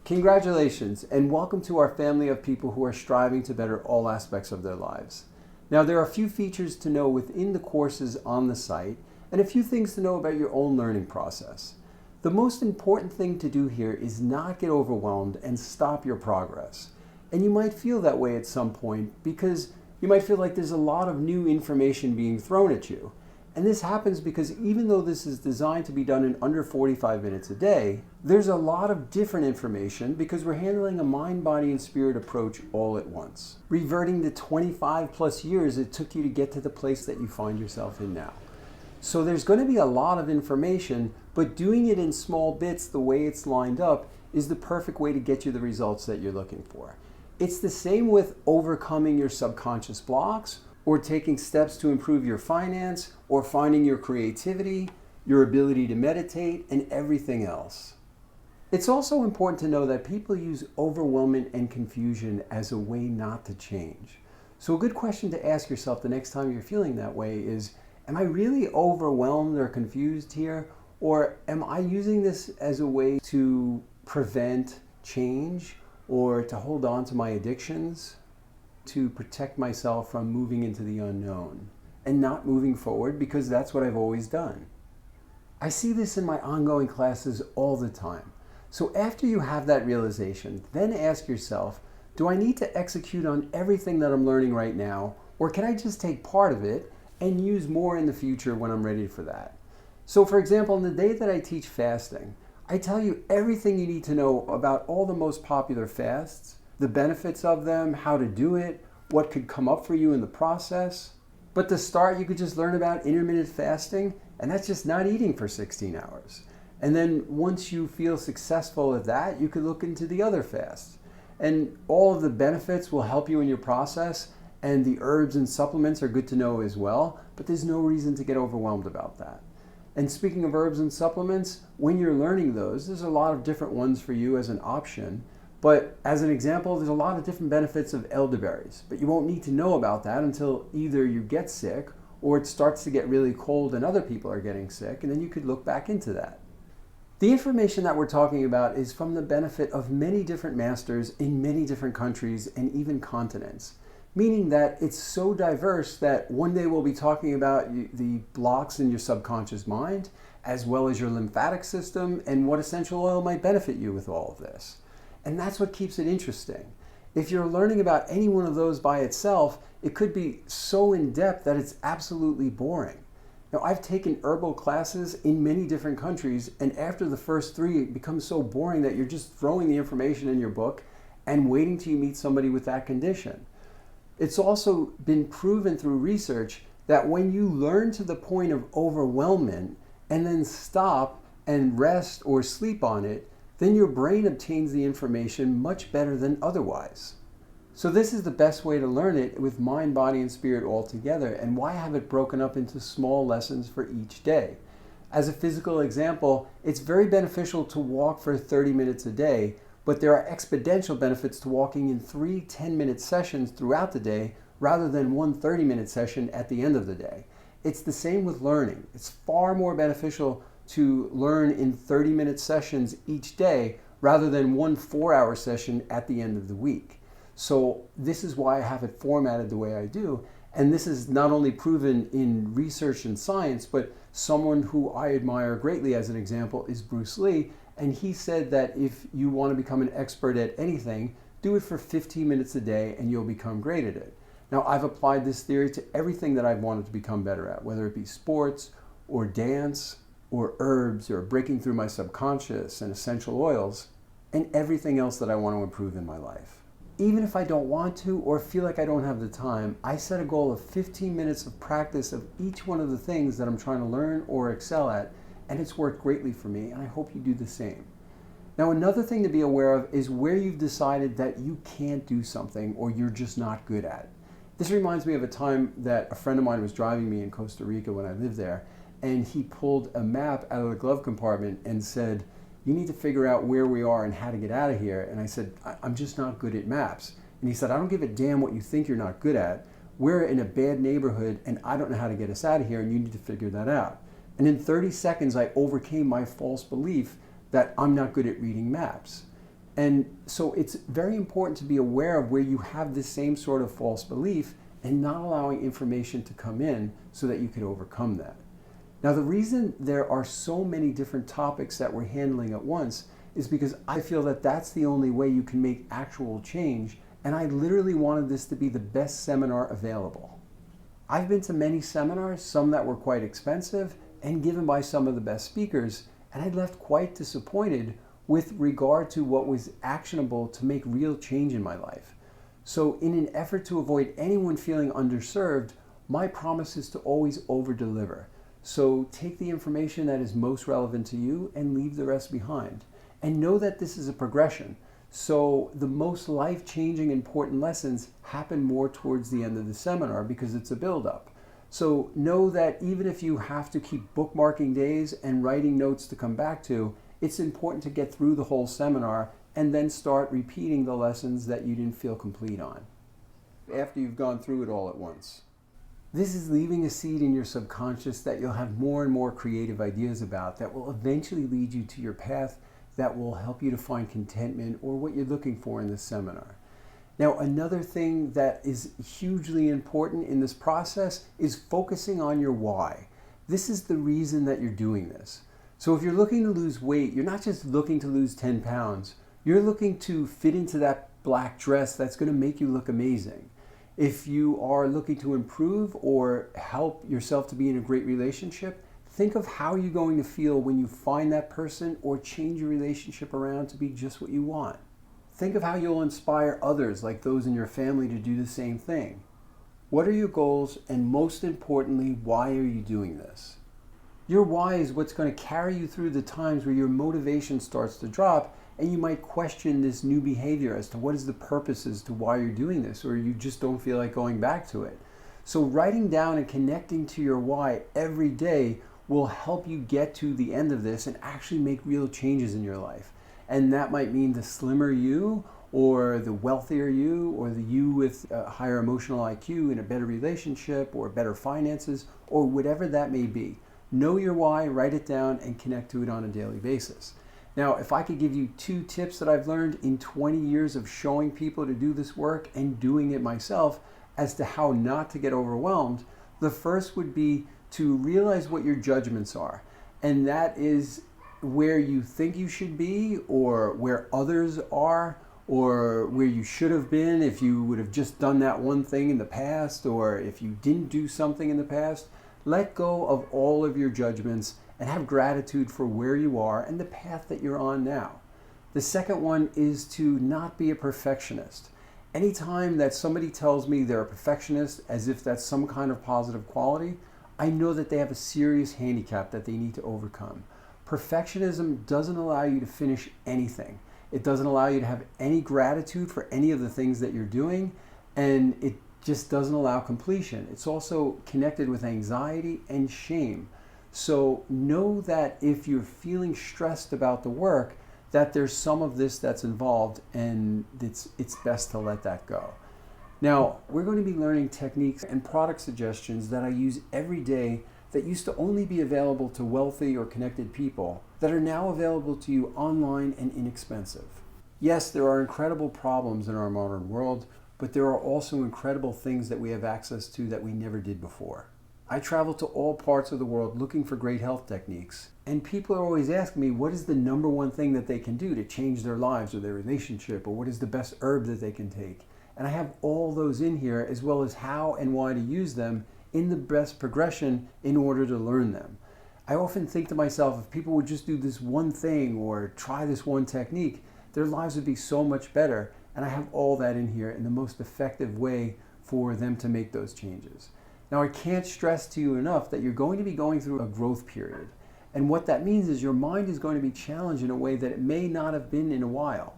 Congratulations, and welcome to our family of people who are striving to better all aspects of their lives. Now, there are a few features to know within the courses on the site, and a few things to know about your own learning process. The most important thing to do here is not get overwhelmed and stop your progress. And you might feel that way at some point because you might feel like there's a lot of new information being thrown at you. And this happens because even though this is designed to be done in under 45 minutes a day, there's a lot of different information because we're handling a mind, body, and spirit approach all at once, reverting to 25 plus years it took you to get to the place that you find yourself in now. So there's going to be a lot of information, but doing it in small bits the way it's lined up is the perfect way to get you the results that you're looking for. It's the same with overcoming your subconscious blocks, or taking steps to improve your finance, or finding your creativity, your ability to meditate, and everything else. It's also important to know that people use overwhelmment and confusion as a way not to change. So a good question to ask yourself the next time you're feeling that way is, am I really overwhelmed or confused here? Or am I using this as a way to prevent change or to hold on to my addictions, to protect myself from moving into the unknown and not moving forward because that's what I've always done? I see this in my ongoing classes all the time. So after you have that realization, then ask yourself, do I need to execute on everything that I'm learning right now, or can I just take part of it and use more in the future when I'm ready for that? So for example, on the day that I teach fasting, I tell you everything you need to know about all the most popular fasts, the benefits of them, how to do it, what could come up for you in the process. But to start, you could just learn about intermittent fasting, and that's just not eating for 16 hours. And then once you feel successful at that, you could look into the other fasts. And all of the benefits will help you in your process, and the herbs and supplements are good to know as well, but there's no reason to get overwhelmed about that. And speaking of herbs and supplements, when you're learning those, there's a lot of different ones for you as an option. But as an example, there's a lot of different benefits of elderberries, but you won't need to know about that until either you get sick or it starts to get really cold and other people are getting sick, and then you could look back into that. The information that we're talking about is from the benefit of many different masters in many different countries and even continents, meaning that it's so diverse that one day we'll be talking about the blocks in your subconscious mind, as well as your lymphatic system and what essential oil might benefit you with all of this. And that's what keeps it interesting. If you're learning about any one of those by itself, it could be so in-depth that it's absolutely boring. Now, I've taken herbal classes in many different countries, and after the first 3, it becomes so boring that you're just throwing the information in your book and waiting till you meet somebody with that condition. It's also been proven through research that when you learn to the point of overwhelmment and then stop and rest or sleep on it, then your brain obtains the information much better than otherwise. So this is the best way to learn it with mind, body, and spirit all together, and why have it broken up into small lessons for each day. As a physical example, it's very beneficial to walk for 30 minutes a day, but there are exponential benefits to walking in 3 10-minute sessions throughout the day rather than one 30-minute session at the end of the day. It's the same with learning. It's far more beneficial to learn in 30-minute sessions each day rather than one 4-hour session at the end of the week. So this is why I have it formatted the way I do. And this is not only proven in research and science, but someone who I admire greatly as an example is Bruce Lee. And he said that if you want to become an expert at anything, do it for 15 minutes a day and you'll become great at it. Now, I've applied this theory to everything that I've wanted to become better at, whether it be sports or dance or herbs or breaking through my subconscious and essential oils and everything else that I want to improve in my life. Even if I don't want to or feel like I don't have the time, I set a goal of 15 minutes of practice of each one of the things that I'm trying to learn or excel at, and it's worked greatly for me, and I hope you do the same. Now, another thing to be aware of is where you've decided that you can't do something or you're just not good at it. This reminds me of a time that a friend of mine was driving me in Costa Rica when I lived there, and he pulled a map out of the glove compartment and said, "You need to figure out where we are and how to get out of here." And I said, "I'm just not good at maps." And he said, "I don't give a damn what you think you're not good at. We're in a bad neighborhood and I don't know how to get us out of here, and you need to figure that out." And in 30 seconds, I overcame my false belief that I'm not good at reading maps. And so it's very important to be aware of where you have this same sort of false belief and not allowing information to come in so that you could overcome that. Now, the reason there are so many different topics that we're handling at once is because I feel that that's the only way you can make actual change, and I literally wanted this to be the best seminar available. I've been to many seminars, some that were quite expensive and given by some of the best speakers, and I left quite disappointed with regard to what was actionable to make real change in my life. So in an effort to avoid anyone feeling underserved, my promise is to always over-deliver. So take the information that is most relevant to you and leave the rest behind. And know that this is a progression. So the most life-changing important lessons happen more towards the end of the seminar because it's a build-up. So know that even if you have to keep bookmarking days and writing notes to come back to, it's important to get through the whole seminar and then start repeating the lessons that you didn't feel complete on after you've gone through it all at once. This is leaving a seed in your subconscious that you'll have more and more creative ideas about that will eventually lead you to your path that will help you to find contentment or what you're looking for in this seminar. Now, another thing that is hugely important in this process is focusing on your why. This is the reason that you're doing this. So if you're looking to lose weight, you're not just looking to lose 10 pounds. You're looking to fit into that black dress that's going to make you look amazing. If you are looking to improve or help yourself to be in a great relationship, think of how you're going to feel when you find that person or change your relationship around to be just what you want. Think of how you'll inspire others, like those in your family, to do the same thing. What are your goals, and most importantly, why are you doing this? Your why is what's going to carry you through the times where your motivation starts to drop and you might question this new behavior as to what is the purpose as to why you're doing this, or you just don't feel like going back to it. So writing down and connecting to your why every day will help you get to the end of this and actually make real changes in your life. And that might mean the slimmer you, or the wealthier you, or the you with a higher emotional IQ and a better relationship, or better finances, or whatever that may be. Know your why, write it down, and connect to it on a daily basis. Now, if I could give you 2 tips that I've learned in 20 years of showing people to do this work and doing it myself as to how not to get overwhelmed, the first would be to realize what your judgments are. And that is where you think you should be, or where others are, or where you should have been if you would have just done that one thing in the past, or if you didn't do something in the past. Let go of all of your judgments and have gratitude for where you are and the path that you're on now. The second one is to not be a perfectionist. Anytime that somebody tells me they're a perfectionist as if that's some kind of positive quality, I know that they have a serious handicap that they need to overcome. Perfectionism doesn't allow you to finish anything. It doesn't allow you to have any gratitude for any of the things that you're doing, and it just doesn't allow completion. It's also connected with anxiety and shame. So know that if you're feeling stressed about the work, that there's some of this that's involved, and it's best to let that go. Now, we're going to be learning techniques and product suggestions that I use every day that used to only be available to wealthy or connected people that are now available to you online and inexpensive. Yes, there are incredible problems in our modern world, but there are also incredible things that we have access to that we never did before. I travel to all parts of the world looking for great health techniques, and people are always asking me what is the number one thing that they can do to change their lives or their relationship, or what is the best herb that they can take. And I have all those in here, as well as how and why to use them in the best progression in order to learn them. I often think to myself, if people would just do this one thing or try this one technique, their lives would be so much better. And I have all that in here in the most effective way for them to make those changes. Now, I can't stress to you enough that you're going to be going through a growth period. And what that means is your mind is going to be challenged in a way that it may not have been in a while.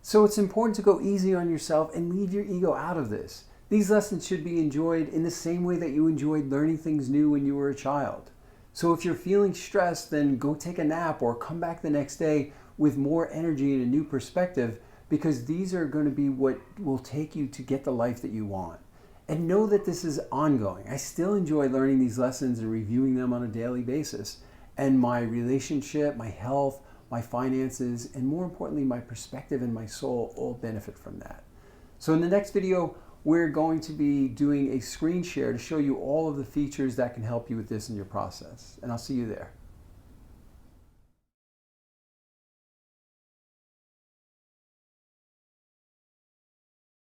So it's important to go easy on yourself and leave your ego out of this. These lessons should be enjoyed in the same way that you enjoyed learning things new when you were a child. So if you're feeling stressed, then go take a nap or come back the next day with more energy and a new perspective, because these are going to be what will take you to get the life that you want. And know that this is ongoing. I still enjoy learning these lessons and reviewing them on a daily basis. And my relationship, my health, my finances, and more importantly, my perspective and my soul all benefit from that. So in the next video, we're going to be doing a screen share to show you all of the features that can help you with this in your process. And I'll see you there.